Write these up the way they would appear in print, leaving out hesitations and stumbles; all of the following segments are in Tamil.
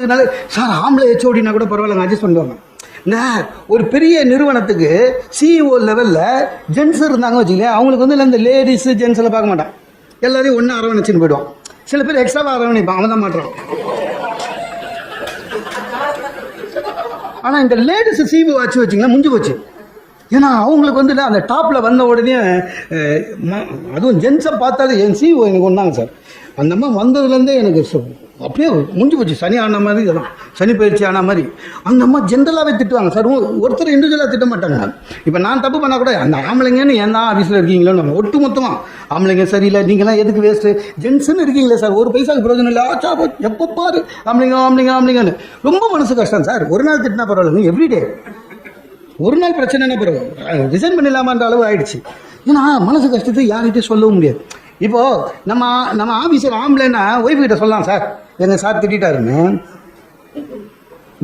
அதனால சார் ஆம்பளை ஹெச்ஓடினா கூட பரவாயில்ல, அட்ஜஸ்ட் பண்ணுவாங்க. ஒரு பெரிய நிறுவனத்துக்கு சிஇஓ லெவலில் ஜென்ஸ் இருந்தாங்க வச்சுக்கலேன், அவங்களுக்கு வந்து இந்த லேடிஸ் ஜென்ஸ் எல்லாம் பார்க்க மாட்டான், எல்லாரையும் ஒன்றா அரவணைச்சின்னு போயிடுவான். சில பேர் எக்ஸ்ட்ராவாக அரவணைப்பான், அவன் தான் மாட்டான். ஆனால் இந்த லேடிஸ் சிஇஓ ஆச்சு வச்சிங்களா முடிஞ்சு போச்சு. ஏன்னா அவங்களுக்கு வந்து அந்த டாப்பில் வந்த உடனே அதுவும் ஜென்ஸை பார்த்தாலே என் சிஇஓ எனக்கு ஒன்றாங்க சார். அந்த மாதிரி வந்ததுலேருந்தே எனக்கு அப்படியே முடிஞ்சு போச்சு. சனி ஆன மாதிரி இதெல்லாம், சனி பயிற்சி ஆன மாதிரி அந்த அம்மா ஜென்ரலாகவே திட்டுவாங்க சார். ஒருத்தர் இண்டிவிஜுவலாக திட்ட மாட்டாங்க. இப்போ நான் தப்பு பண்ணால் கூட அந்த ஆம்பளைங்கன்னு ஏன் தான் ஆஃபீஸில் இருக்கீங்களோ நம்ம ஒட்டு மொத்தமாக ஆம்பளைங்க சரியில்லை, நீங்களாம் எதுக்கு வேஸ்ட்டு, ஜென்ஸுன்னு இருக்கீங்களே சார், ஒரு பைசாவுக்கு பிரயோஜனம் இல்லை, ஆச்சா எப்போ பாரு ஆம்பளைங்க ஆம்பளைங்க ஆம்பளைங்கன்னு ரொம்ப மனசு கஷ்டம் சார். ஒரு நாள் திட்டினா பரவாயில்லைங்க, எவ்ரிடே ஒரு நாள் பிரச்சனைனா பரவாயில்ல, ரிசைன் பண்ணிடலாமான்ற அளவு ஆயிடுச்சு. ஏன்னா மனசு கஷ்டத்தை யார்கிட்டையும் சொல்லவும் முடியாது. இப்போது நம்ம ஆஃபீஸர் ஆம்பளைன்னா ஒய்ஃபு கிட்ட சொல்லலாம், சார் எங்கள் சார் திட்டாருன்னு.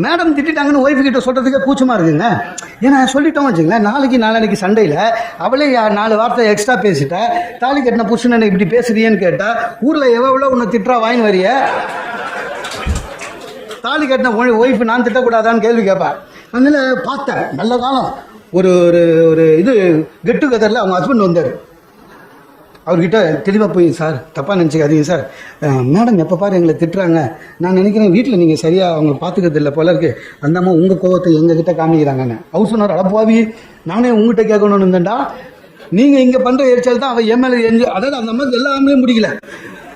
மேடம் திட்டாங்கன்னு ஒய்ஃபு கிட்ட சொல்கிறதுக்கே கூச்சமாக இருக்குங்க. ஏன்னா சொல்லிட்டோம் வச்சுங்களேன், நாளைக்கு சண்டையில் அவளே 4 வார்த்தை எக்ஸ்ட்ரா பேசிட்டா, தாலி கட்டின புருஷன் இப்படி பேசுறியேன்னு கேட்டால், ஊரில் எவ்வளோ உன்னை திட்டுறா வாங்கி வரிய, தாலி கட்டின ஒய்ஃபு நான் திட்டக்கூடாதான்னு கேள்வி கேட்பேன். அதனால் பார்த்தேன் நல்ல காலம் ஒரு ஒரு இது கெட் டுகெதரில் அவங்க ஹஸ்பண்ட் வந்தார். அவர்கிட்ட தெளிவாக போய், சார் தப்பாக நினச்சிக்காதீங்க சார், மேடம் எப்போ பாரு எங்களை திட்டுறாங்க, நான் நினைக்கிறேன் வீட்டில் நீங்கள் சரியாக அவங்க பார்த்துக்கிறது இல்லை போல இருக்குது, அந்த அம்மா உங்கள் கோவத்தை எங்ககிட்ட காமிக்கிறாங்கன்னு. அவர் சொன்னார், அடப்பாவி நானே உங்கள்கிட்ட கேட்கணும்னு இருந்தேன்டா, நீங்கள் இங்கே பண்ணுற எரிச்சல் தான் அவள் எம்எல்ஏ அதாவது அந்த அம்மா எல்லா ஆம்பளையும் முடிக்கல,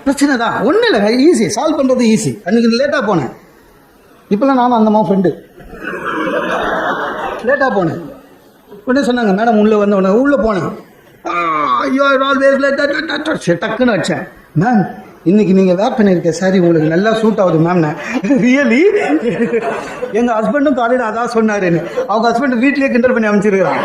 பிரச்சனை தான் ஒன்றும் இல்லை, ஈஸி சால்வ் பண்ணுறது ஈஸி. அன்றைக்கி லேட்டாக போனேன், இப்போல்லாம் நானும் அந்த அம்மா ஃப்ரெண்டு. லேட்டாக போனேன், உடனே சொன்னாங்க மேடம் உள்ளே வந்த உள்ளே போனேன், டக்குன்னு வச்சேன், மேம் இன்னைக்கு நீங்கள் வேர் பண்ணியிருக்க சாரி உங்களுக்கு நல்லா சூட் ஆகுது மேம்னு. ரியலி எங்கள் ஹஸ்பண்டும் காலையில் அதான் சொன்னாருன்னு, அவங்க ஹஸ்பண்ட் வீட்லேயே கிண்டல் பண்ணி அமைச்சிருக்கிறான்.